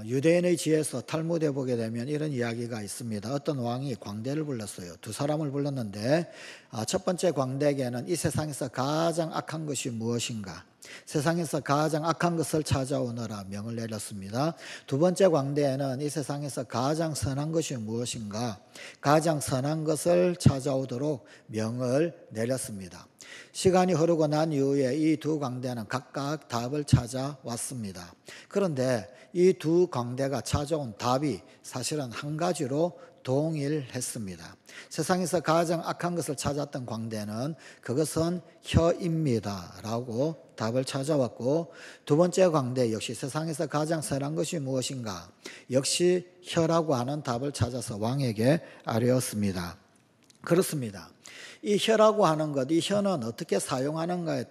유대인의 지에서 탈무드에 보게 되면 이런 이야기가 있습니다. 어떤 왕이 광대를 불렀어요. 두 사람을 불렀는데 첫 번째 광대에게는 이 세상에서 가장 악한 것이 무엇인가? 세상에서 가장 악한 것을 찾아오너라 명을 내렸습니다. 두 번째 광대에는 이 세상에서 가장 선한 것이 무엇인가? 가장 선한 것을 찾아오도록 명을 내렸습니다. 시간이 흐르고 난 이후에 이 두 광대는 각각 답을 찾아왔습니다. 그런데 이 두 광대가 찾아온 답이 사실은 한 가지로 동일했습니다. 세상에서 가장 악한 것을 찾았던 광대는 그것은 혀입니다 라고 답을 찾아왔고, 두 번째 광대 역시 세상에서 가장 선한 것이 무엇인가? 역시 혀라고 하는 답을 찾아서 왕에게 아뢰었습니다. 그렇습니다. 이 혀라고 하는 것, 이 혀는 어떻게 사용하는가에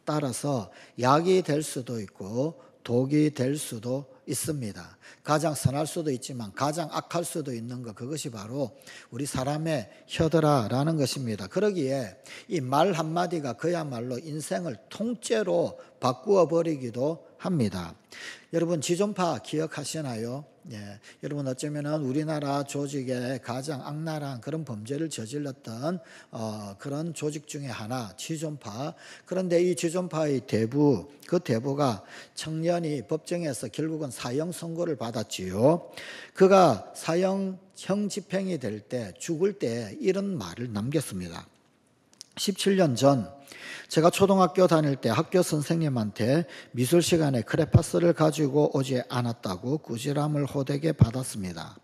따라서 약이 될 수도 있고 독이 될 수도 있습니다. 가장 선할 수도 있지만 가장 악할 수도 있는 것, 그것이 바로 우리 사람의 혀더라라는 것입니다. 그러기에 이 말 한마디가 그야말로 인생을 통째로 바꾸어 버리기도 합니다. 여러분 지존파 기억하시나요? 예, 여러분 어쩌면은 우리나라 조직에 가장 악랄한 그런 범죄를 저질렀던 그런 조직 중에 하나, 지존파. 그런데 이 지존파의 대부, 그 대부가 청년이 법정에서 결국은 사형 선고를 받았지요. 그가 사형형 집행이 될 때, 죽을 때 이런 말을 남겼습니다. 17년 전 제가 초등학교 다닐 때 학교 선생님한테 미술 시간에 크레파스를 가지고 오지 않았다고 꾸지람을 호되게 받았습니다.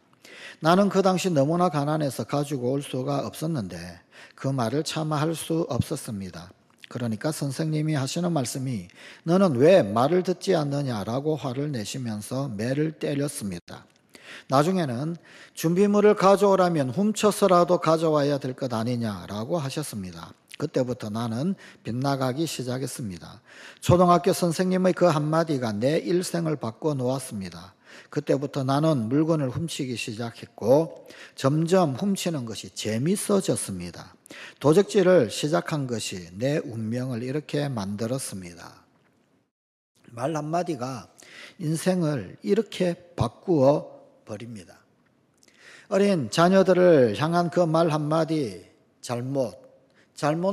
나는 그 당시 너무나 가난해서 가지고 올 수가 없었는데 그 말을 차마 할 수 없었습니다. 그러니까 선생님이 하시는 말씀이 너는 왜 말을 듣지 않느냐라고 화를 내시면서 매를 때렸습니다. 나중에는 준비물을 가져오라면 훔쳐서라도 가져와야 될 것 아니냐라고 하셨습니다. 그때부터 나는 빗나가기 시작했습니다. 초등학교 선생님의 그 한마디가 내 일생을 바꿔 놓았습니다. 그때부터 나는 물건을 훔치기 시작했고 점점 훔치는 것이 재밌어졌습니다. 도적질을 시작한 것이 내 운명을 이렇게 만들었습니다. 말 한마디가 인생을 이렇게 바꾸어 버립니다. 어린 자녀들을 향한 그 말 한마디, 잘못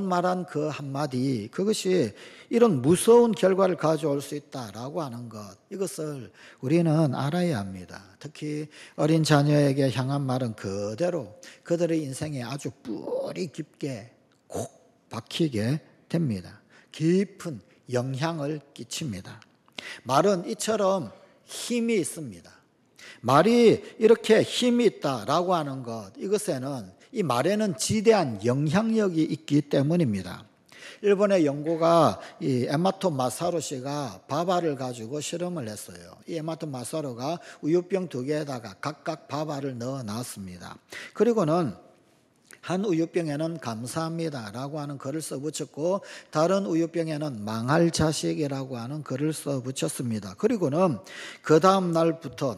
말한 그 한마디, 그것이 이런 무서운 결과를 가져올 수 있다라고 하는 것, 이것을 우리는 알아야 합니다. 특히 어린 자녀에게 향한 말은 그대로 그들의 인생에 아주 뿌리 깊게 콕 박히게 됩니다. 깊은 영향을 끼칩니다. 말은 이처럼 힘이 있습니다. 말이 이렇게 힘이 있다라고 하는 것, 이것에는 이 말에는 지대한 영향력이 있기 때문입니다. 일본의 연구가 이 에마토 마사루 씨가 바바를 가지고 실험을 했어요. 이 에마토 마사루가 우유병 2개에다가 각각 바바를 넣어 놨습니다. 그리고는 한 우유병에는 감사합니다 라고 하는 글을 써붙였고 다른 우유병에는 망할 자식이라고 하는 글을 써붙였습니다. 그리고는 그 다음 날부터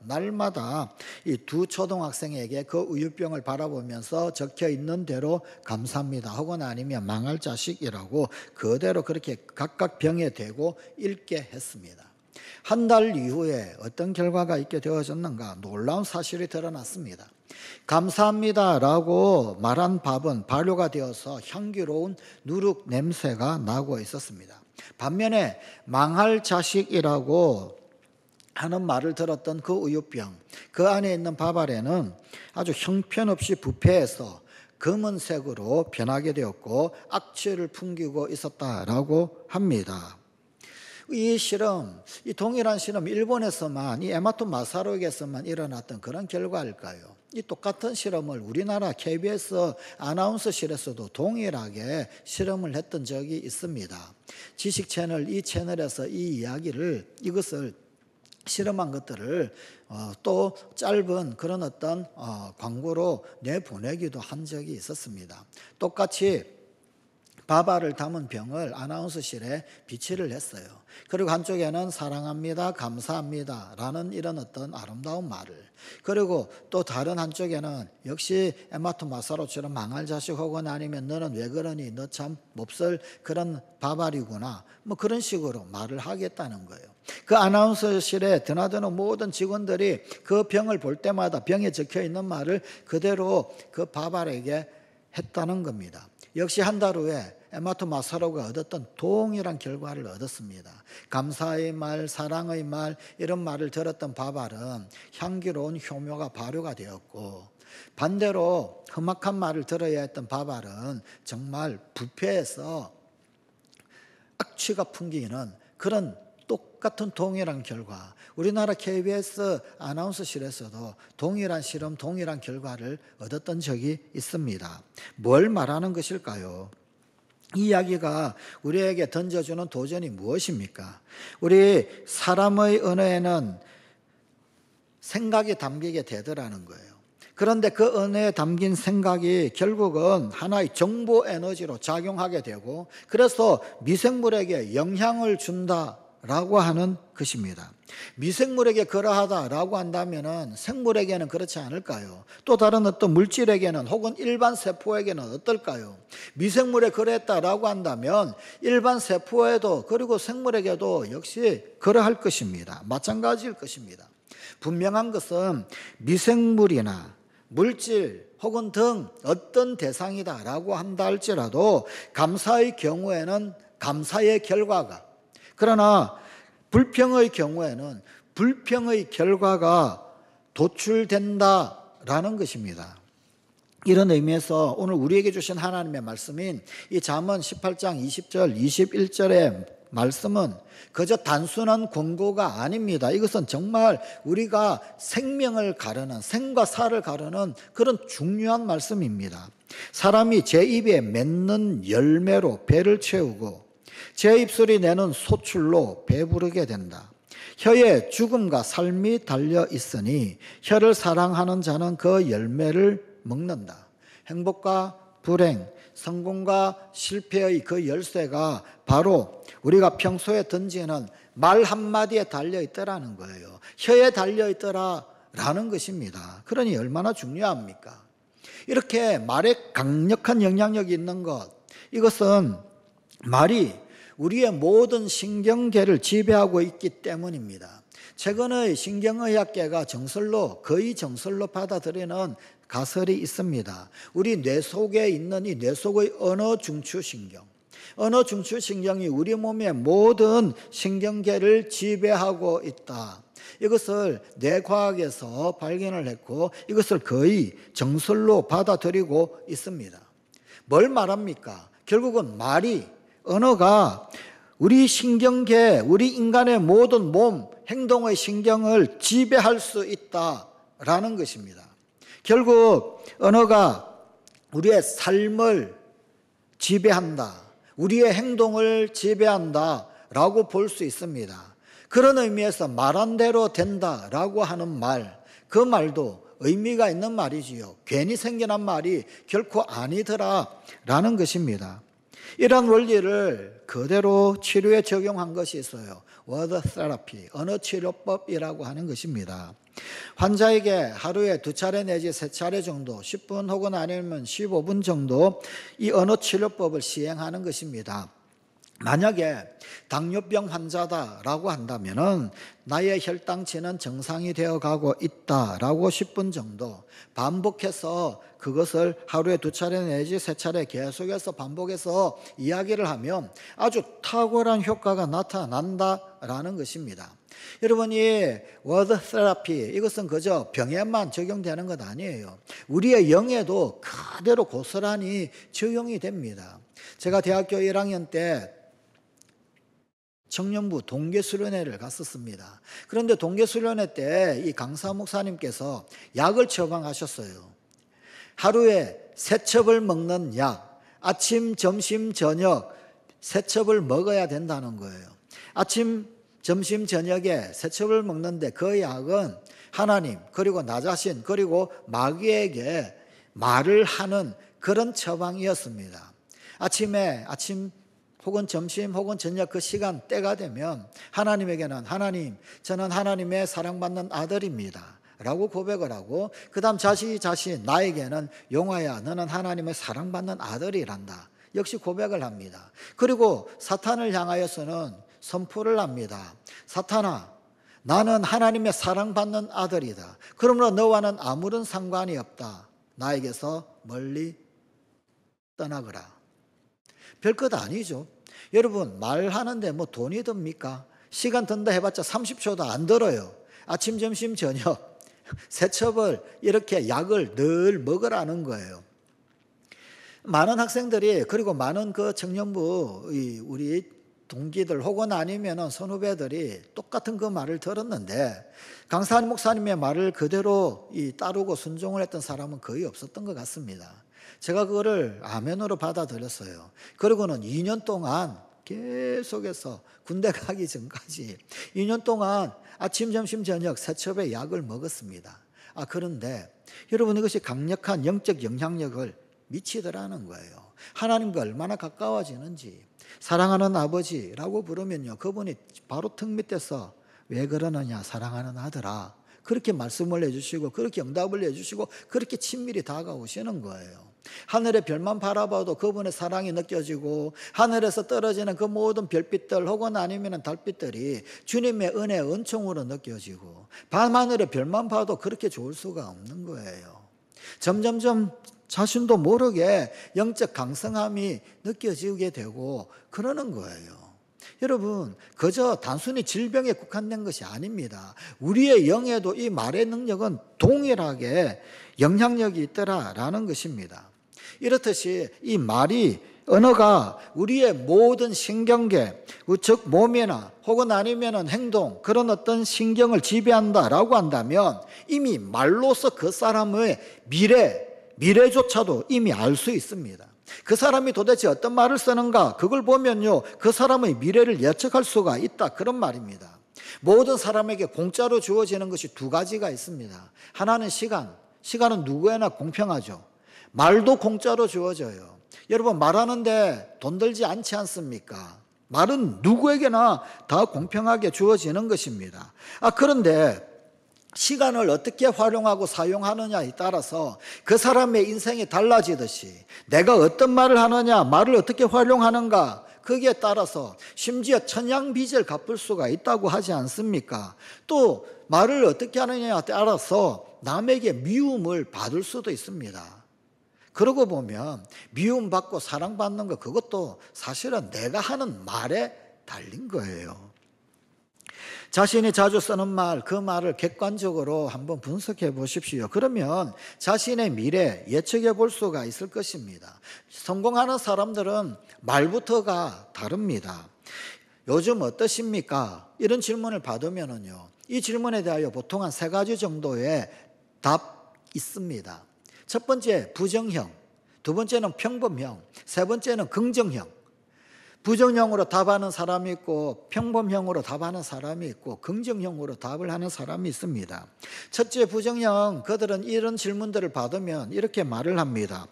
날마다 이 두 초등학생에게 그 우유병을 바라보면서 적혀 있는 대로 감사합니다 혹은 아니면 망할 자식이라고 그대로 그렇게 각각 병에 대고 읽게 했습니다. 한 달 이후에 어떤 결과가 있게 되어졌는가? 놀라운 사실이 드러났습니다. 감사합니다라고 말한 밥은 발효가 되어서 향기로운 누룩 냄새가 나고 있었습니다. 반면에 망할 자식이라고 하는 말을 들었던 그 우유병, 그 안에 있는 밥알에는 아주 형편없이 부패해서 검은색으로 변하게 되었고 악취를 풍기고 있었다라고 합니다. 이 실험, 이 동일한 실험 일본에서만, 이 에마토 마사루에게서만 일어났던 그런 결과일까요? 이 똑같은 실험을 우리나라 KBS 아나운서실에서도 동일하게 실험을 했던 적이 있습니다. 지식 채널, 이 채널에서 이것을 실험한 것들을 또 짧은 그런 어떤 광고로 내보내기도 한 적이 있었습니다. 똑같이 밥알을 담은 병을 아나운서실에 비치를 했어요. 그리고 한쪽에는 사랑합니다, 감사합니다 라는 이런 어떤 아름다운 말을, 그리고 또 다른 한쪽에는 역시 엠마토 마사로처럼 망할 자식 혹은 아니면 너는 왜 그러니 너 참 몹쓸 그런 밥알이구나, 뭐 그런 식으로 말을 하겠다는 거예요. 그 아나운서실에 드나드는 모든 직원들이 그 병을 볼 때마다 병에 적혀 있는 말을 그대로 그 밥알에게 했다는 겁니다. 역시 한 달 후에 엠마토 마사로가 얻었던 동일한 결과를 얻었습니다. 감사의 말, 사랑의 말, 이런 말을 들었던 밥알은 향기로운 효묘가 발효가 되었고, 반대로 험악한 말을 들어야 했던 밥알은 정말 부패해서 악취가 풍기는 그런 똑같은 동일한 결과, 우리나라 KBS 아나운서실에서도 동일한 실험, 동일한 결과를 얻었던 적이 있습니다. 뭘 말하는 것일까요? 이 이야기가 우리에게 던져주는 도전이 무엇입니까? 우리 사람의 언어에는 생각이 담기게 되더라는 거예요. 그런데 그 언어에 담긴 생각이 결국은 하나의 정보 에너지로 작용하게 되고, 그래서 미생물에게 영향을 준다라고 하는 것입니다. 미생물에게 그러하다라고 한다면 생물에게는 그렇지 않을까요? 또 다른 어떤 물질에게는 혹은 일반 세포에게는 어떨까요? 미생물에 그랬다라고 한다면 일반 세포에도 그리고 생물에게도 역시 그러할 것입니다. 마찬가지일 것입니다. 분명한 것은 미생물이나 물질 혹은 등 어떤 대상이다라고 한다 할지라도 감사의 경우에는 감사의 결과가, 그러나 불평의 경우에는 불평의 결과가 도출된다라는 것입니다. 이런 의미에서 오늘 우리에게 주신 하나님의 말씀인 이 잠언 18장 20절 21절의 말씀은 그저 단순한 권고가 아닙니다. 이것은 정말 우리가 생명을 가르는, 생과 사를 가르는 그런 중요한 말씀입니다. 사람이 제 입에 맺는 열매로 배를 채우고 제 입술이 내는 소출로 배부르게 된다. 혀에 죽음과 삶이 달려 있으니 혀를 사랑하는 자는 그 열매를 먹는다. 행복과 불행, 성공과 실패의 그 열쇠가 바로 우리가 평소에 던지는 말 한마디에 달려있더라는 거예요. 혀에 달려있더라라는 것입니다. 그러니 얼마나 중요합니까? 이렇게 말에 강력한 영향력이 있는 것, 이것은 말이 우리의 모든 신경계를 지배하고 있기 때문입니다. 최근의 신경의학계가 거의 정설로 받아들이는 가설이 있습니다. 우리 뇌 속에 있는 이 뇌 속의 언어중추신경, 언어중추신경이 우리 몸의 모든 신경계를 지배하고 있다. 이것을 뇌과학에서 발견을 했고 이것을 거의 정설로 받아들이고 있습니다. 뭘 말합니까? 결국은 언어가 우리 신경계, 우리 인간의 모든 몸, 행동의 신경을 지배할 수 있다라는 것입니다. 결국 언어가 우리의 삶을 지배한다, 우리의 행동을 지배한다라고 볼 수 있습니다. 그런 의미에서 말한 대로 된다라고 하는 말, 그 말도 의미가 있는 말이지요. 괜히 생겨난 말이 결코 아니더라라는 것입니다. 이런 원리를 그대로 치료에 적용한 것이 있어요. 워드 테라피, 언어 치료법이라고 하는 것입니다. 환자에게 하루에 2차례 내지 3차례 정도, 10분 혹은 아니면 15분 정도 이 언어 치료법을 시행하는 것입니다. 만약에 당뇨병 환자다라고 한다면은 나의 혈당치는 정상이 되어 가고 있다라고 10분 정도 반복해서 그것을 하루에 2차례 내지 3차례 계속해서 반복해서 이야기를 하면 아주 탁월한 효과가 나타난다라는 것입니다. 여러분, 이 워드 테라피, 이것은 그저 병에만 적용되는 것 아니에요. 우리의 영에도 그대로 고스란히 적용이 됩니다. 제가 대학교 1학년 때 청년부 동계수련회를 갔었습니다. 그런데 동계수련회 때 이 강사 목사님께서 약을 처방하셨어요. 하루에 3첩을 먹는 약, 아침, 점심, 저녁 3첩을 먹어야 된다는 거예요. 아침, 점심, 저녁에 3첩을 먹는데 그 약은 하나님, 그리고 나 자신, 그리고 마귀에게 말을 하는 그런 처방이었습니다. 아침 혹은 점심 혹은 저녁 그 시간 때가 되면 하나님에게는 하나님, 저는 하나님의 사랑받는 아들입니다 라고 고백을 하고, 그 다음 자신 나에게는 용화야, 너는 하나님의 사랑받는 아들이란다 역시 고백을 합니다. 그리고 사탄을 향하여서는 선포를 합니다. 사탄아, 나는 하나님의 사랑받는 아들이다. 그러므로 너와는 아무런 상관이 없다. 나에게서 멀리 떠나거라. 별것 아니죠. 여러분, 말하는데 뭐 돈이 듭니까? 시간 든다 해봤자 30초도 안 들어요. 아침, 점심, 저녁 세첩을 이렇게 약을 늘 먹으라는 거예요. 많은 학생들이, 그리고 많은 그 청년부 우리 동기들 혹은 아니면은 선후배들이 똑같은 그 말을 들었는데, 강사님 목사님의 말을 그대로 따르고 순종을 했던 사람은 거의 없었던 것 같습니다. 제가 그거를 아멘으로 받아들였어요. 그리고는 2년 동안 계속해서 군대 가기 전까지 2년 동안 아침, 점심, 저녁 세첩의 약을 먹었습니다. 그런데 여러분, 이것이 강력한 영적 영향력을 미치더라는 거예요. 하나님과 얼마나 가까워지는지. 사랑하는 아버지라고 부르면요, 그분이 바로 턱 밑에서 왜 그러느냐, 사랑하는 아들아, 그렇게 말씀을 해주시고 그렇게 응답을 해주시고 그렇게 친밀히 다가오시는 거예요. 하늘의 별만 바라봐도 그분의 사랑이 느껴지고, 하늘에서 떨어지는 그 모든 별빛들 혹은 아니면 달빛들이 주님의 은혜, 은총으로 느껴지고, 밤하늘의 별만 봐도 그렇게 좋을 수가 없는 거예요. 점점점 자신도 모르게 영적 강성함이 느껴지게 되고 그러는 거예요. 여러분, 그저 단순히 질병에 국한된 것이 아닙니다. 우리의 영에도 이 말의 능력은 동일하게 영향력이 있더라라는 것입니다. 이렇듯이 이 말이, 언어가 우리의 모든 신경계, 즉 몸이나 혹은 아니면 행동, 그런 어떤 신경을 지배한다라고 한다면 이미 말로서 그 사람의 미래조차도 이미 알 수 있습니다. 그 사람이 도대체 어떤 말을 쓰는가, 그걸 보면요, 그 사람의 미래를 예측할 수가 있다, 그런 말입니다. 모든 사람에게 공짜로 주어지는 것이 두 가지가 있습니다. 하나는 시간은 누구에나 공평하죠. 말도 공짜로 주어져요. 여러분, 말하는데 돈 들지 않지 않습니까? 말은 누구에게나 다 공평하게 주어지는 것입니다. 그런데 시간을 어떻게 활용하고 사용하느냐에 따라서 그 사람의 인생이 달라지듯이, 내가 어떤 말을 하느냐, 말을 어떻게 활용하는가, 거기에 따라서 심지어 천냥빚을 갚을 수가 있다고 하지 않습니까? 또 말을 어떻게 하느냐에 따라서 남에게 미움을 받을 수도 있습니다. 그러고 보면 미움받고 사랑받는 것, 그것도 사실은 내가 하는 말에 달린 거예요. 자신이 자주 쓰는 말, 그 말을 객관적으로 한번 분석해 보십시오. 그러면 자신의 미래 예측해 볼 수가 있을 것입니다. 성공하는 사람들은 말부터가 다릅니다. 요즘 어떠십니까? 이런 질문을 받으면은요, 이 질문에 대하여 보통 한 3가지 정도의 답 있습니다. 첫 번째, 부정형. 두 번째는 평범형. 세 번째는 긍정형. 부정형으로 답하는 사람이 있고, 평범형으로 답하는 사람이 있고, 긍정형으로 답을 하는 사람이 있습니다. 첫째, 부정형. 그들은 이런 질문들을 받으면 이렇게 말을 합니다.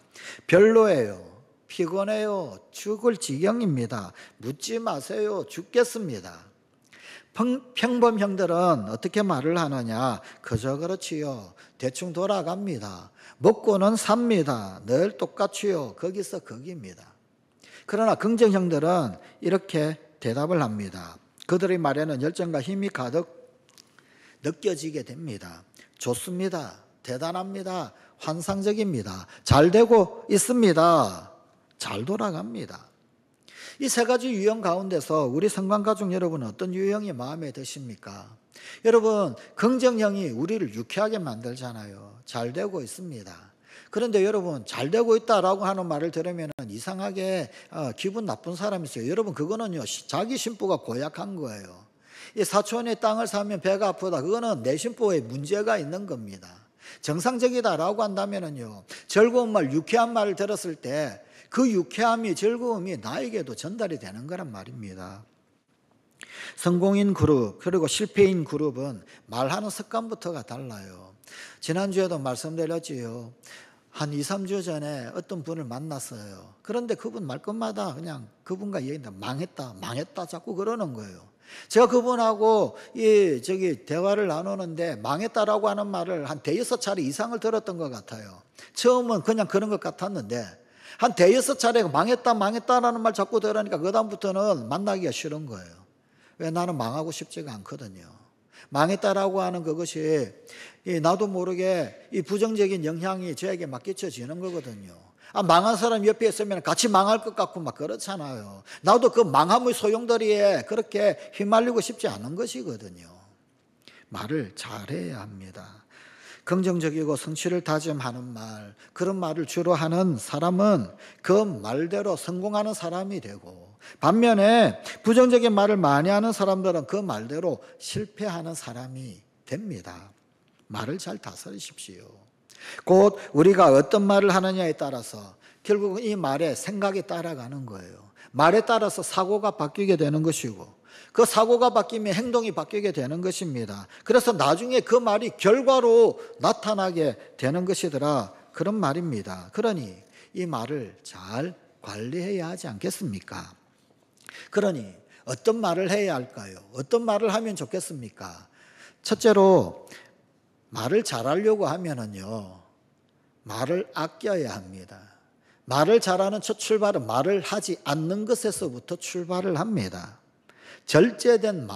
별로예요. 피곤해요. 죽을 지경입니다. 묻지 마세요. 죽겠습니다. 평범형들은 어떻게 말을 하느냐? 그저 그렇지요. 대충 돌아갑니다. 먹고는 삽니다. 늘 똑같이요. 거기서 거기입니다. 그러나 긍정형들은 이렇게 대답을 합니다. 그들의 말에는 열정과 힘이 가득 느껴지게 됩니다. 좋습니다. 대단합니다. 환상적입니다. 잘 되고 있습니다. 잘 돌아갑니다. 이 3가지 유형 가운데서 우리 성관가족 여러분은 어떤 유형이 마음에 드십니까? 여러분, 긍정형이 우리를 유쾌하게 만들잖아요. 잘 되고 있습니다. 그런데 여러분, 잘 되고 있다라고 하는 말을 들으면 이상하게 기분 나쁜 사람이 있어요. 여러분, 그거는요, 자기 심보가 고약한 거예요. 이 사촌의 땅을 사면 배가 아프다, 그거는 내 심보에 문제가 있는 겁니다. 정상적이다라고 한다면요, 즐거운 말, 유쾌한 말을 들었을 때 그 유쾌함이, 즐거움이 나에게도 전달이 되는 거란 말입니다. 성공인 그룹 그리고 실패인 그룹은 말하는 습관부터가 달라요. 지난주에도 말씀드렸지요. 한 2, 3주 전에 어떤 분을 만났어요. 그런데 그분 말끝마다 그냥 그분과 얘기인데 망했다, 망했다 자꾸 그러는 거예요. 제가 그분하고 대화를 나누는데 망했다라고 하는 말을 한 대여섯 차례 이상을 들었던 것 같아요. 처음은 그냥 그런 것 같았는데 한 대여섯 차례 망했다, 망했다라는 말 자꾸 들으니까 그다음부터는 만나기가 싫은 거예요. 왜? 나는 망하고 싶지가 않거든요. 망했다라고 하는 그것이 나도 모르게 이 부정적인 영향이 저에게 막 끼쳐지는 거거든요. 망한 사람 옆에 있으면 같이 망할 것 같고 막 그렇잖아요. 나도 그 망함의 소용돌이에 그렇게 휘말리고 싶지 않은 것이거든요. 말을 잘해야 합니다. 긍정적이고 성취를 다짐하는 말, 그런 말을 주로 하는 사람은 그 말대로 성공하는 사람이 되고, 반면에 부정적인 말을 많이 하는 사람들은 그 말대로 실패하는 사람이 됩니다. 말을 잘 다스리십시오. 곧 우리가 어떤 말을 하느냐에 따라서 결국은 이 말에 생각이 따라가는 거예요. 말에 따라서 사고가 바뀌게 되는 것이고, 그 사고가 바뀌면 행동이 바뀌게 되는 것입니다. 그래서 나중에 그 말이 결과로 나타나게 되는 것이더라, 그런 말입니다. 그러니 이 말을 잘 관리해야 하지 않겠습니까? 그러니 어떤 말을 해야 할까요? 어떤 말을 하면 좋겠습니까? 첫째로 말을 잘하려고 하면은요, 말을 아껴야 합니다. 말을 잘하는 첫 출발은 말을 하지 않는 것에서부터 출발을 합니다. 절제된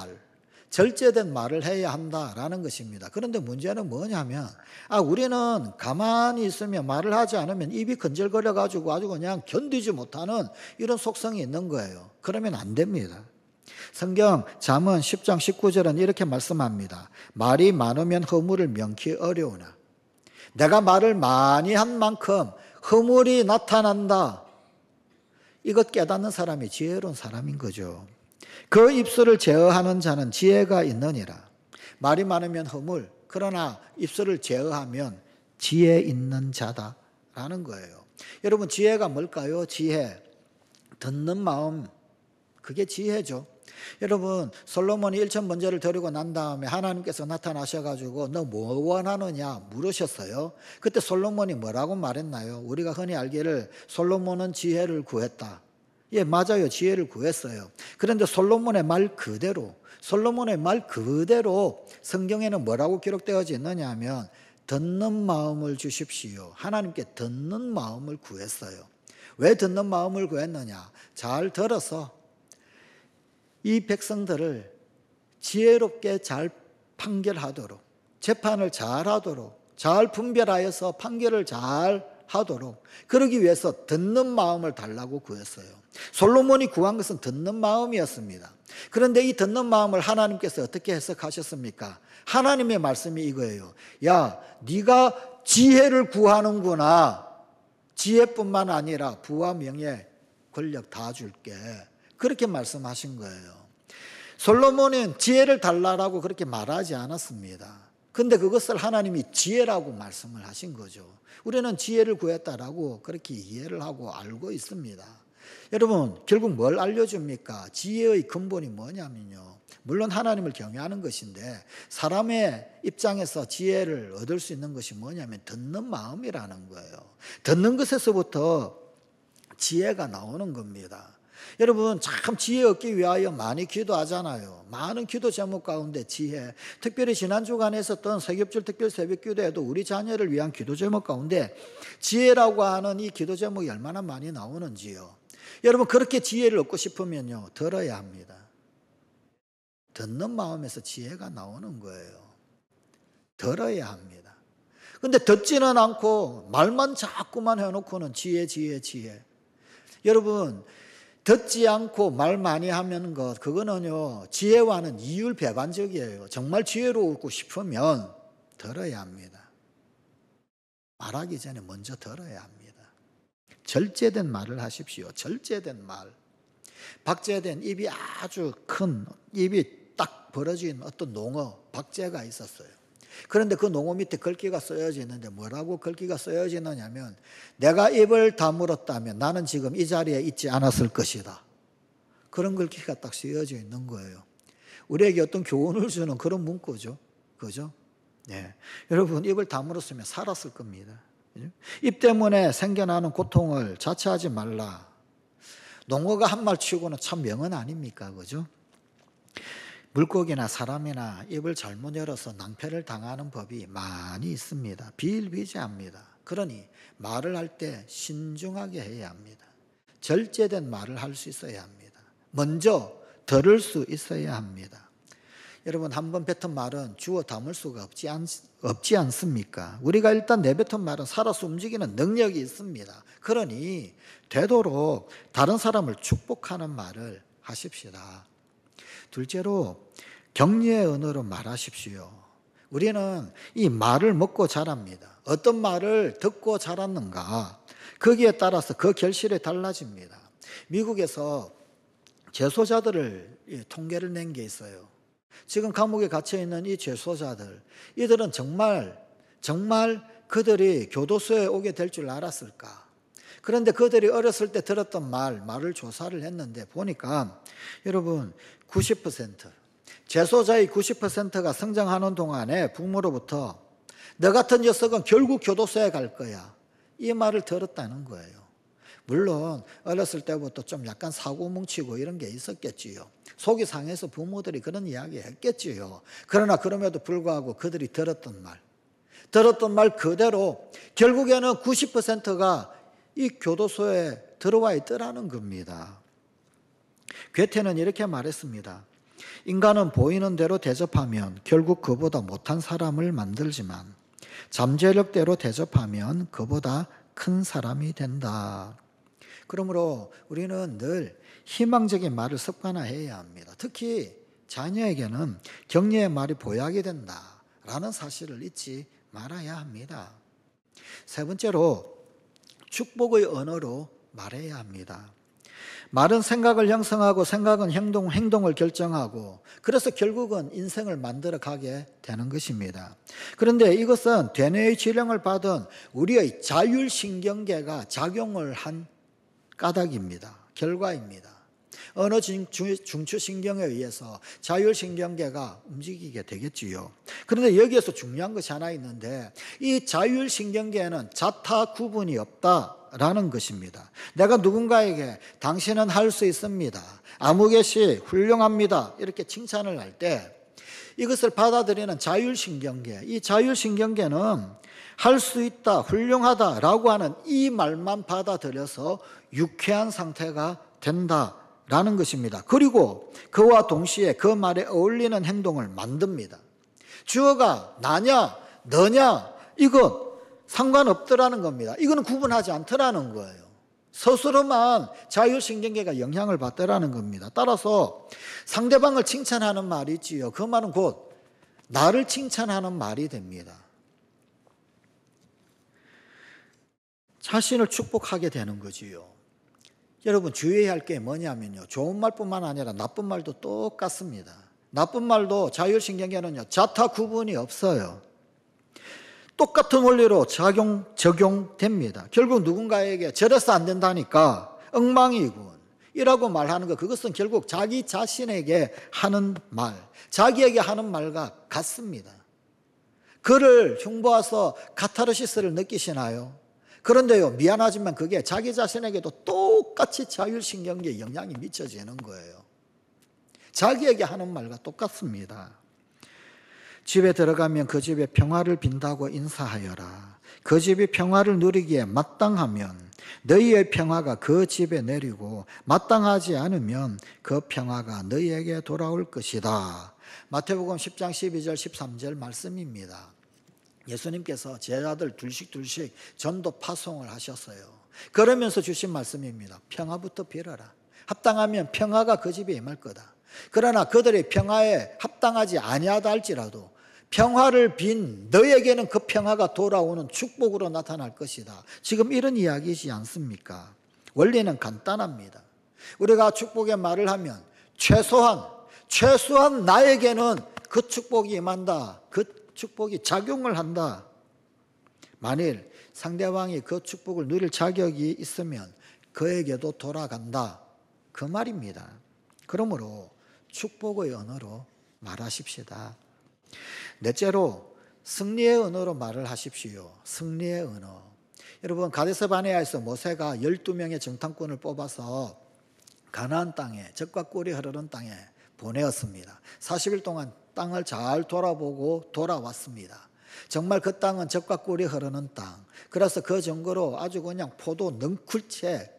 말을 해야 한다라는 것입니다. 그런데 문제는 뭐냐면, 우리는 가만히 있으면 말을 하지 않으면 입이 건질거려가지고 아주 그냥 견디지 못하는 이런 속성이 있는 거예요. 그러면 안 됩니다. 성경 잠언 10장 19절은 이렇게 말씀합니다. 말이 많으면 허물을 명키 어려우나 내가 말을 많이 한 만큼 허물이 나타난다. 이것 깨닫는 사람이 지혜로운 사람인 거죠. 그 입술을 제어하는 자는 지혜가 있느니라. 말이 많으면 허물, 그러나 입술을 제어하면 지혜 있는 자다라는 거예요. 여러분, 지혜가 뭘까요? 지혜, 듣는 마음, 그게 지혜죠. 여러분, 솔로몬이 1천 번제를 드리고 난 다음에 하나님께서 나타나셔가지고 너 뭐 원하느냐 물으셨어요. 그때 솔로몬이 뭐라고 말했나요? 우리가 흔히 알기를 솔로몬은 지혜를 구했다. 예, 맞아요. 지혜를 구했어요. 그런데 솔로몬의 말 그대로 성경에는 뭐라고 기록되어져 있느냐 하면 듣는 마음을 주십시오. 하나님께 듣는 마음을 구했어요. 왜 듣는 마음을 구했느냐? 잘 들어서 이 백성들을 지혜롭게 잘 판결하도록, 재판을 잘 하도록, 잘 분별하여서 판결을 잘 하도록, 그러기 위해서 듣는 마음을 달라고 구했어요. 솔로몬이 구한 것은 듣는 마음이었습니다. 그런데 이 듣는 마음을 하나님께서 어떻게 해석하셨습니까? 하나님의 말씀이 이거예요. 야, 네가 지혜를 구하는구나. 지혜뿐만 아니라 부와 명예, 권력 다 줄게. 그렇게 말씀하신 거예요. 솔로몬은 지혜를 달라고 그렇게 말하지 않았습니다. 근데 그것을 하나님이 지혜라고 말씀을 하신 거죠. 우리는 지혜를 구했다라고 그렇게 이해를 하고 알고 있습니다. 여러분, 결국 뭘 알려줍니까? 지혜의 근본이 뭐냐면요, 물론 하나님을 경외하는 것인데 사람의 입장에서 지혜를 얻을 수 있는 것이 뭐냐면 듣는 마음이라는 거예요. 듣는 것에서부터 지혜가 나오는 겁니다. 여러분, 참 지혜 얻기 위하여 많이 기도하잖아요. 많은 기도 제목 가운데 지혜, 특별히 지난 주간에 있었던 세겹절 특별 새벽 기도에도 우리 자녀를 위한 기도 제목 가운데 지혜라고 하는 이 기도 제목이 얼마나 많이 나오는지요. 여러분, 그렇게 지혜를 얻고 싶으면요, 들어야 합니다. 듣는 마음에서 지혜가 나오는 거예요. 들어야 합니다. 근데 듣지는 않고 말만 자꾸만 해놓고는 지혜. 여러분, 듣지 않고 말 많이 하면 그거는요, 지혜와는 이율배반적이에요. 정말 지혜로우고 싶으면 들어야 합니다. 말하기 전에 먼저 들어야 합니다. 절제된 말을 하십시오. 절제된 말. 박제된 입이 아주 큰, 입이 딱 벌어진 어떤 농어, 박제가 있었어요. 그런데 그 농어 밑에 글귀가 쓰여져 있는데 뭐라고 글귀가 쓰여져 있느냐면 내가 입을 다물었다면 나는 지금 이 자리에 있지 않았을 것이다. 그런 글귀가 딱 쓰여져 있는 거예요. 우리에게 어떤 교훈을 주는 그런 문구죠. 그죠? 네. 여러분, 입을 다물었으면 살았을 겁니다. 입 때문에 생겨나는 고통을 자처하지 말라. 농어가 한 말 치고는 참 명언 아닙니까? 그죠? 물고기나 사람이나 입을 잘못 열어서 낭패를 당하는 법이 많이 있습니다. 비일비재합니다. 그러니 말을 할 때 신중하게 해야 합니다. 절제된 말을 할 수 있어야 합니다. 먼저 들을 수 있어야 합니다. 여러분, 한번 뱉은 말은 주워 담을 수가 없지 않습니까? 우리가 일단 내뱉은 말은 살아서 움직이는 능력이 있습니다. 그러니 되도록 다른 사람을 축복하는 말을 하십시다. 둘째로 격려의 언어로 말하십시오. 우리는 이 말을 먹고 자랍니다. 어떤 말을 듣고 자랐는가, 거기에 따라서 그 결실이 달라집니다. 미국에서 재소자들을 통계를 낸 게 있어요. 지금 감옥에 갇혀있는 이 재소자들, 이들은 정말 그들이 교도소에 오게 될 줄 알았을까? 그런데 그들이 어렸을 때 들었던 말을 조사를 했는데 보니까 여러분 90%, 재소자의 90%가 성장하는 동안에 부모로부터 너 같은 녀석은 결국 교도소에 갈 거야, 이 말을 들었다는 거예요. 물론 어렸을 때부터 좀 약간 사고 뭉치고 이런 게 있었겠지요. 속이 상해서 부모들이 그런 이야기 했겠지요. 그러나 그럼에도 불구하고 그들이 들었던 말 그대로 결국에는 90%가 이 교도소에 들어와 있더라는 겁니다. 괴테는 이렇게 말했습니다. 인간은 보이는 대로 대접하면 결국 그보다 못한 사람을 만들지만 잠재력대로 대접하면 그보다 큰 사람이 된다. 그러므로 우리는 늘 희망적인 말을 습관화해야 합니다. 특히 자녀에게는 격려의 말이 보약이 된다라는 사실을 잊지 말아야 합니다. 세 번째로 축복의 언어로 말해야 합니다. 말은 생각을 형성하고 생각은 행동을 결정하고 그래서 결국은 인생을 만들어가게 되는 것입니다. 그런데 이것은 대뇌의 지령을 받은 우리의 자율신경계가 작용을 한 까닭입니다. 결과입니다. 어느 중추신경에 의해서 자율신경계가 움직이게 되겠지요. 그런데 여기에서 중요한 것이 하나 있는데 이 자율신경계에는 자타 구분이 없다라는 것입니다. 내가 누군가에게 당신은 할 수 있습니다, 아무개시 훌륭합니다 이렇게 칭찬을 할 때 이것을 받아들이는 자율신경계, 이 자율신경계는 할 수 있다, 훌륭하다라고 하는 이 말만 받아들여서 유쾌한 상태가 된다라는 것입니다. 그리고 그와 동시에 그 말에 어울리는 행동을 만듭니다. 주어가 나냐 너냐 이것 상관없더라는 겁니다. 이거는 구분하지 않더라는 거예요. 스스로만 자율신경계가 영향을 받더라는 겁니다. 따라서 상대방을 칭찬하는 말이 있지요. 그 말은 곧 나를 칭찬하는 말이 됩니다. 자신을 축복하게 되는 거지요. 여러분 주의해야 할 게 뭐냐면요, 좋은 말뿐만 아니라 나쁜 말도 똑같습니다. 나쁜 말도 자율신경계는요 자타 구분이 없어요. 똑같은 원리로 적용됩니다. 결국 누군가에게 저래서 안 된다니까 엉망이군 이라고 말하는 것, 그것은 결국 자기 자신에게 하는 말, 자기에게 하는 말과 같습니다. 그를 흉보아서 카타르시스를 느끼시나요? 그런데요, 미안하지만 그게 자기 자신에게도 똑같이 자율신경계에 영향이 미쳐지는 거예요. 자기에게 하는 말과 똑같습니다. 집에 들어가면 그 집에 평화를 빈다고 인사하여라. 그 집이 평화를 누리기에 마땅하면 너희의 평화가 그 집에 내리고 마땅하지 않으면 그 평화가 너희에게 돌아올 것이다. 마태복음 10장 12절 13절 말씀입니다. 예수님께서 제자들 둘씩 전도 파송을 하셨어요. 그러면서 주신 말씀입니다. 평화부터 빌어라. 합당하면 평화가 그 집에 임할 거다. 그러나 그들의 평화에 합당하지 아니하다 할지라도 평화를 빈 너에게는 그 평화가 돌아오는 축복으로 나타날 것이다. 지금 이런 이야기이지 않습니까? 원리는 간단합니다. 우리가 축복의 말을 하면 최소한 나에게는 그 축복이 임한다. 그 축복이 작용을 한다. 만일 상대방이 그 축복을 누릴 자격이 있으면 그에게도 돌아간다. 그 말입니다. 그러므로 축복의 언어로 말하십시다. 넷째로 승리의 언어로 말을 하십시오. 승리의 언어. 여러분 가데스 바네아에서 모세가 12명의 정탐꾼을 뽑아서 가나안 땅에 젖과 꿀이 흐르는 땅에 보내었습니다. 40일 동안 땅을 잘 돌아보고 돌아왔습니다. 정말 그 땅은 젖과 꿀이 흐르는 땅. 그래서 그 정도로 아주 그냥 포도 넝쿨채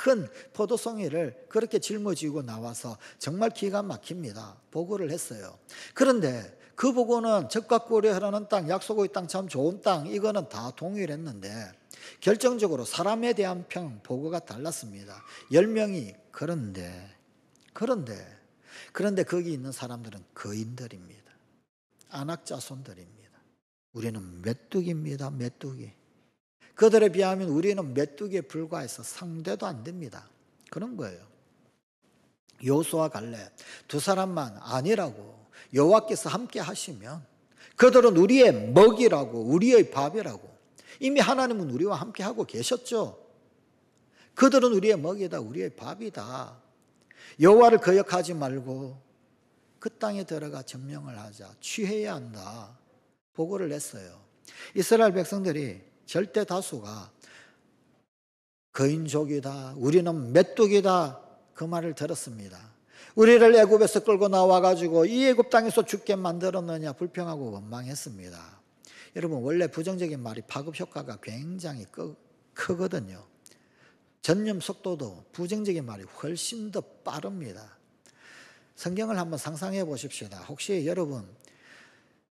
큰 포도송이를 그렇게 짊어지고 나와서 정말 기가 막힙니다. 보고를 했어요. 그런데 그 보고는 젖과 꿀이 흐르는 땅, 약속의 땅, 참 좋은 땅, 이거는 다 동일했는데 결정적으로 사람에 대한 평, 보고가 달랐습니다. 10명이 그런데 거기 있는 사람들은 거인들입니다. 안악자손들입니다. 우리는 메뚜기입니다. 메뚜기. 그들에 비하면 우리는 메뚜기에 불과해서 상대도 안 됩니다. 그런 거예요. 여호수아 갈렙 두 사람만 아니라고 여호와께서 함께 하시면 그들은 우리의 먹이라고, 우리의 밥이라고. 이미 하나님은 우리와 함께 하고 계셨죠. 그들은 우리의 먹이다, 우리의 밥이다. 여호와를 거역하지 말고 그 땅에 들어가 점령을 하자. 취해야 한다. 보고를 했어요. 이스라엘 백성들이 절대 다수가 거인족이다, 우리는 메뚜기다, 그 말을 들었습니다. 우리를 애굽에서 끌고 나와가지고 이 애굽 땅에서 죽게 만들었느냐 불평하고 원망했습니다. 여러분 원래 부정적인 말이 파급 효과가 굉장히 크거든요. 전염 속도도 부정적인 말이 훨씬 더 빠릅니다. 성경을 한번 상상해 보십시다. 혹시 여러분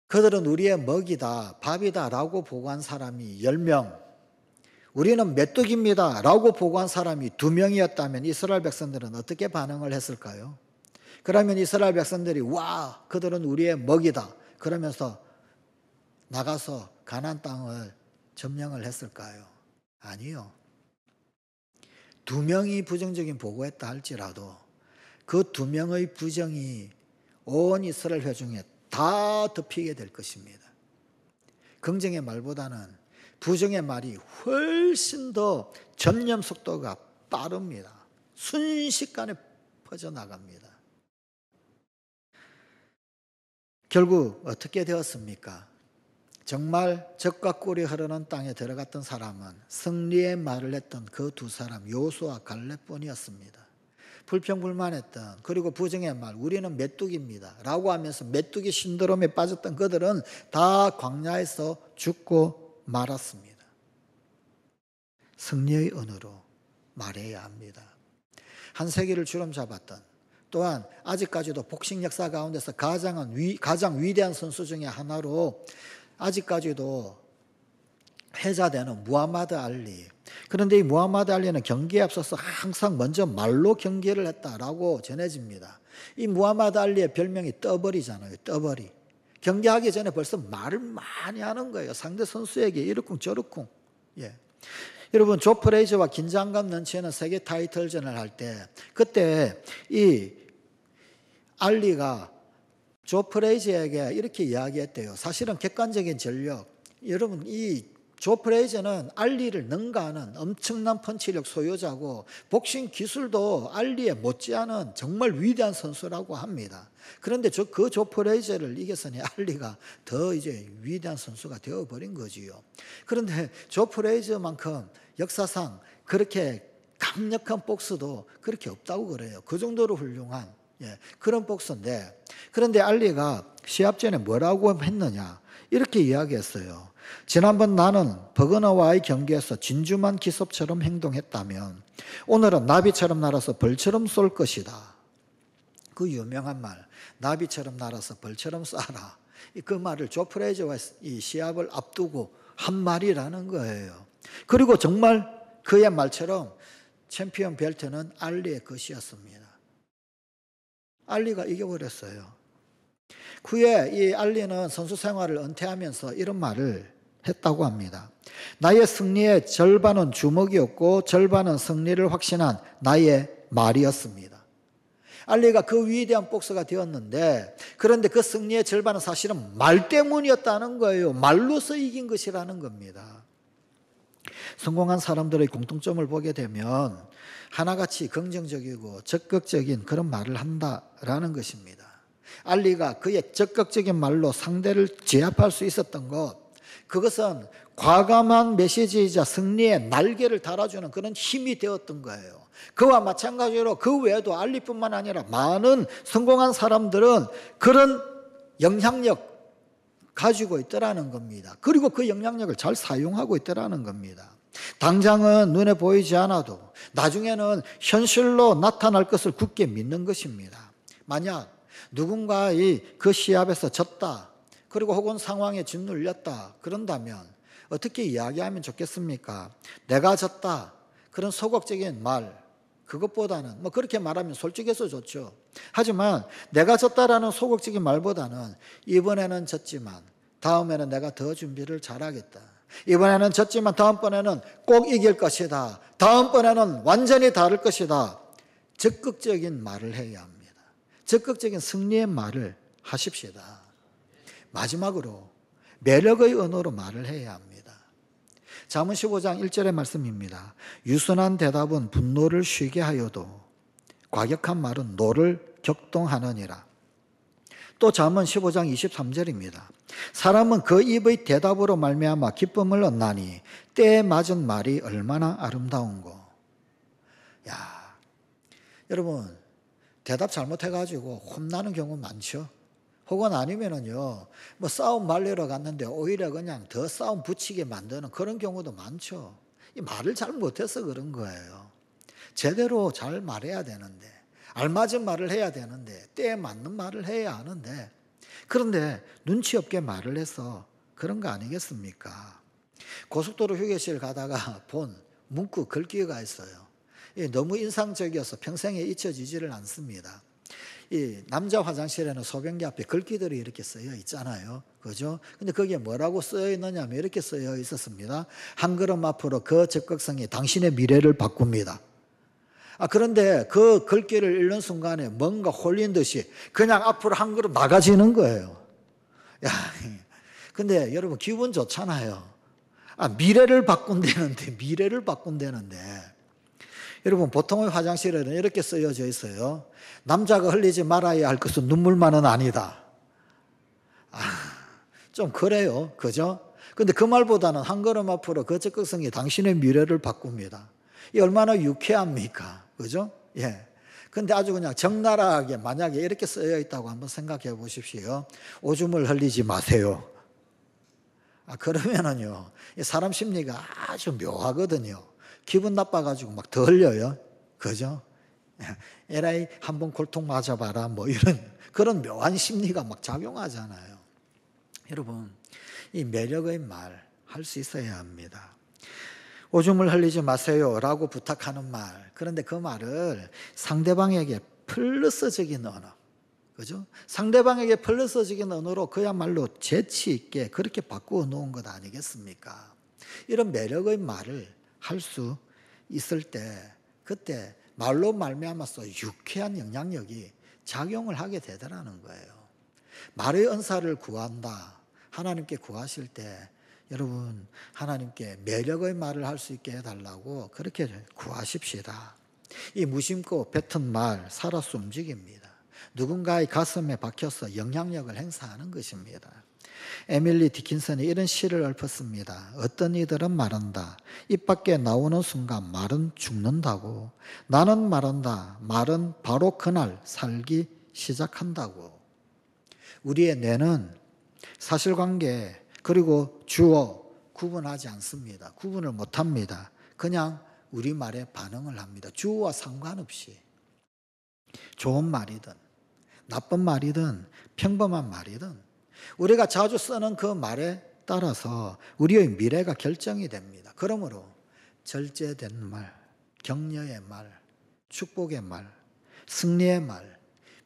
그들은 우리의 먹이다, 밥이다 라고 보고한 사람이 10명, 우리는 메뚜기입니다 라고 보고한 사람이 2명이었다면 이스라엘 백성들은 어떻게 반응을 했을까요? 그러면 이스라엘 백성들이 와, 그들은 우리의 먹이다 그러면서 나가서 가나안 땅을 점령을 했을까요? 아니요. 2명이 부정적인 보고했다 할지라도 그 2명의 부정이 온 이스라엘 회중에 다 덮이게 될 것입니다. 긍정의 말보다는 부정의 말이 훨씬 더 전염 속도가 빠릅니다. 순식간에 퍼져나갑니다. 결국 어떻게 되었습니까? 정말 젖과 꿀이 흐르는 땅에 들어갔던 사람은 승리의 말을 했던 그 두 사람 여호수아 갈렙뿐이었습니다. 불평불만했던, 그리고 부정의 말, 우리는 메뚜기입니다 라고 하면서 메뚜기 신드롬에 빠졌던 그들은 다 광야에서 죽고 말았습니다. 승리의 언어로 말해야 합니다. 한 세기를 주름잡았던, 또한 아직까지도 복싱 역사 가운데서 가장 위대한 선수 중에 하나로 아직까지도 해자되는 무하마드 알리. 그런데 이 무하마드 알리는 경기에 앞서서 항상 먼저 말로 경기를 했다라고 전해집니다. 이 무하마드 알리의 별명이 떠버리잖아요. 떠버리. 경기하기 전에 벌써 말을 많이 하는 거예요. 상대 선수에게 이러쿵 저러쿵. 예. 여러분 조 프레이저와 긴장감 넘치는 세계 타이틀전을 할 때 그때 이 알리가 조 프레이저에게 이렇게 이야기했대요. 사실은 객관적인 전력. 여러분 이 조 프레이저는 알리를 능가하는 엄청난 펀치력 소유자고 복싱 기술도 알리에 못지않은 정말 위대한 선수라고 합니다. 그런데 그 조 프레이저를 이겼으니 알리가 더 이제 위대한 선수가 되어버린 거지요. 그런데 조 프레이저만큼 역사상 그렇게 강력한 복서도 그렇게 없다고 그래요. 그 정도로 훌륭한 그런 복서인데, 그런데 알리가 시합 전에 뭐라고 했느냐 이렇게 이야기했어요. 지난번 나는 버거너와의 경기에서 진주만 기섭처럼 행동했다면 오늘은 나비처럼 날아서 벌처럼 쏠 것이다. 그 유명한 말, 나비처럼 날아서 벌처럼 쏴라. 그 말을 조 프레이저와 이 시합을 앞두고 한 말이라는 거예요. 그리고 정말 그의 말처럼 챔피언 벨트는 알리의 것이었습니다. 알리가 이겨버렸어요. 후에 이 알리는 선수 생활을 은퇴하면서 이런 말을 했다고 합니다. 나의 승리의 절반은 주먹이었고 절반은 승리를 확신한 나의 말이었습니다. 알리가 그 위대한 복서가 되었는데, 그런데 그 승리의 절반은 사실은 말 때문이었다는 거예요. 말로서 이긴 것이라는 겁니다. 성공한 사람들의 공통점을 보게 되면 하나같이 긍정적이고 적극적인 그런 말을 한다라는 것입니다. 알리가 그의 적극적인 말로 상대를 제압할 수 있었던 것, 그것은 과감한 메시지이자 승리의 날개를 달아주는 그런 힘이 되었던 거예요. 그와 마찬가지로 그 외에도 알리뿐만 아니라 많은 성공한 사람들은 그런 영향력 가지고 있더라는 겁니다. 그리고 그 영향력을 잘 사용하고 있더라는 겁니다. 당장은 눈에 보이지 않아도 나중에는 현실로 나타날 것을 굳게 믿는 것입니다. 만약 누군가의 그 시합에서 졌다, 그리고 혹은 상황에 짓눌렸다 그런다면 어떻게 이야기하면 좋겠습니까? 내가 졌다, 그런 소극적인 말, 그것보다는 뭐 그렇게 말하면 솔직해서 좋죠. 하지만 내가 졌다라는 소극적인 말보다는 이번에는 졌지만 다음에는 내가 더 준비를 잘하겠다. 이번에는 졌지만 다음번에는 꼭 이길 것이다. 다음번에는 완전히 다를 것이다. 적극적인 말을 해야 합니다. 적극적인 승리의 말을 하십시다. 마지막으로 매력의 언어로 말을 해야 합니다. 잠언 15장 1절의 말씀입니다. 유순한 대답은 분노를 쉬게 하여도 과격한 말은 노를 격동하느니라. 또 잠언 15장 23절입니다. 사람은 그 입의 대답으로 말미암아 기쁨을 얻나니 때에 맞은 말이 얼마나 아름다운고. 야, 여러분 대답 잘못해가지고 혼나는 경우 많죠. 혹은 아니면은요, 뭐 싸움 말리러 갔는데 오히려 그냥 더 싸움 붙이게 만드는 그런 경우도 많죠. 이 말을 잘 못해서 그런 거예요. 제대로 잘 말해야 되는데, 알맞은 말을 해야 되는데, 때에 맞는 말을 해야 하는데, 그런데 눈치 없게 말을 해서 그런 거 아니겠습니까? 고속도로 휴게실 가다가 본 문구 글귀가 있어요. 너무 인상적이어서 평생에 잊혀지지를 않습니다. 이 남자 화장실에는 소변기 앞에 글귀들이 이렇게 쓰여 있잖아요. 그죠? 근데 거기에 뭐라고 쓰여 있느냐면 이렇게 쓰여 있었습니다. 한 걸음 앞으로 그 적극성이 당신의 미래를 바꿉니다. 그런데 그 글귀를 읽는 순간에 뭔가 홀린 듯이 그냥 앞으로 한 걸음 나가지는 거예요. 야, 근데 여러분 기분 좋잖아요. 미래를 바꾼다는데. 여러분 보통의 화장실에는 이렇게 쓰여져 있어요. 남자가 흘리지 말아야 할 것은 눈물만은 아니다. 좀 그래요. 그죠? 근데 그 말보다는 한 걸음 앞으로 그 적극성이 당신의 미래를 바꿉니다. 이 얼마나 유쾌합니까? 그죠? 예. 근데 아주 그냥 적나라하게 만약에 이렇게 쓰여 있다고 한번 생각해 보십시오. 오줌을 흘리지 마세요. 그러면은요, 사람 심리가 아주 묘하거든요. 기분 나빠가지고 막 더 흘려요. 그죠? 에라이 한번 골통 맞아봐라 뭐 이런 그런 묘한 심리가 막 작용하잖아요. 여러분 이 매력의 말 할 수 있어야 합니다. 오줌을 흘리지 마세요 라고 부탁하는 말, 그런데 그 말을 상대방에게 플러스적인 언어, 그죠? 상대방에게 플러스적인 언어로 그야말로 재치 있게 그렇게 바꾸어 놓은 것 아니겠습니까? 이런 매력의 말을 할 수 있을 때 그때 말로 말미암아서 유쾌한 영향력이 작용을 하게 되더라는 거예요. 말의 은사를 구한다. 하나님께 구하실 때 여러분 하나님께 매력의 말을 할 수 있게 해달라고 그렇게 구하십시다. 이 무심코 뱉은 말 살아서 움직입니다. 누군가의 가슴에 박혀서 영향력을 행사하는 것입니다. 에밀리 디킨슨이 이런 시를 읊었습니다. 어떤 이들은 말한다. 입 밖에 나오는 순간 말은 죽는다고. 나는 말한다. 말은 바로 그날 살기 시작한다고. 우리의 뇌는 사실관계 그리고 주어 구분하지 않습니다. 구분을 못합니다. 그냥 우리 말에 반응을 합니다. 주어와 상관없이. 좋은 말이든 나쁜 말이든 평범한 말이든 우리가 자주 쓰는 그 말에 따라서 우리의 미래가 결정이 됩니다. 그러므로 절제된 말, 격려의 말, 축복의 말, 승리의 말,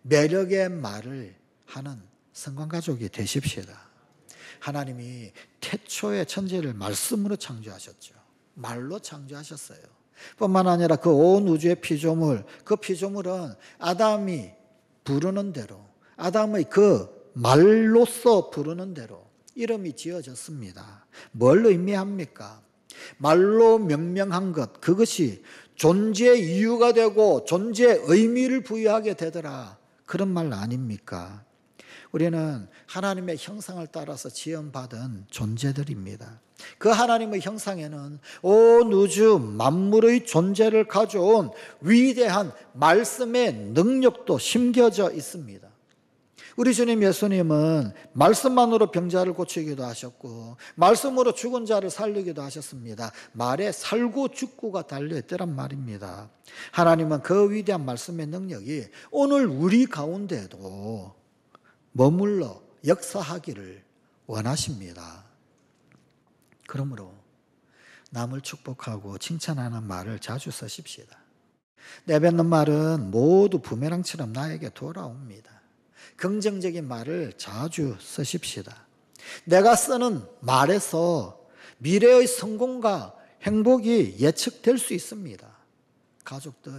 매력의 말을 하는 성관가족이 되십시다. 하나님이 태초의 천지를 말씀으로 창조하셨죠. 말로 창조하셨어요. 뿐만 아니라 그 온 우주의 피조물, 그 피조물은 아담이 부르는 대로, 아담의 그 말로써 부르는 대로 이름이 지어졌습니다. 뭘 의미합니까? 말로 명명한 것, 그것이 존재의 이유가 되고 존재의 의미를 부여하게 되더라. 그런 말 아닙니까? 우리는 하나님의 형상을 따라서 지음받은 존재들입니다. 그 하나님의 형상에는 온 우주 만물의 존재를 가져온 위대한 말씀의 능력도 심겨져 있습니다. 우리 주님 예수님은 말씀만으로 병자를 고치기도 하셨고 말씀으로 죽은 자를 살리기도 하셨습니다. 말에 살고 죽고가 달려있더란 말입니다. 하나님은 그 위대한 말씀의 능력이 오늘 우리 가운데도 머물러 역사하기를 원하십니다. 그러므로 남을 축복하고 칭찬하는 말을 자주 쓰십시다. 내뱉는 말은 모두 부메랑처럼 나에게 돌아옵니다. 긍정적인 말을 자주 쓰십시다. 내가 쓰는 말에서 미래의 성공과 행복이 예측될 수 있습니다. 가족들,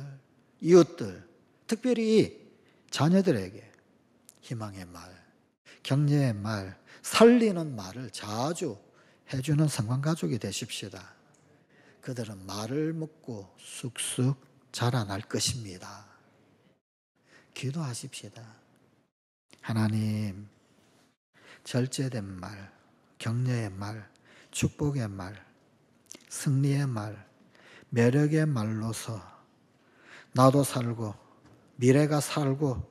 이웃들, 특별히 자녀들에게 희망의 말, 격려의 말, 살리는 말을 자주 해주는 성관가족이 되십시다. 그들은 말을 먹고 쑥쑥 자라날 것입니다. 기도하십시다. 하나님, 절제된 말, 격려의 말, 축복의 말, 승리의 말, 매력의 말로서 나도 살고 미래가 살고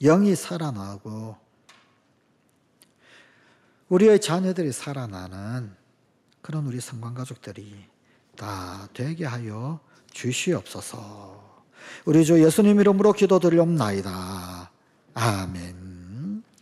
영이 살아나고 우리의 자녀들이 살아나는 그런 우리 성관가족들이 다 되게 하여 주시옵소서. 우리 주 예수님 이름으로 기도드리옵나이다. 아멘.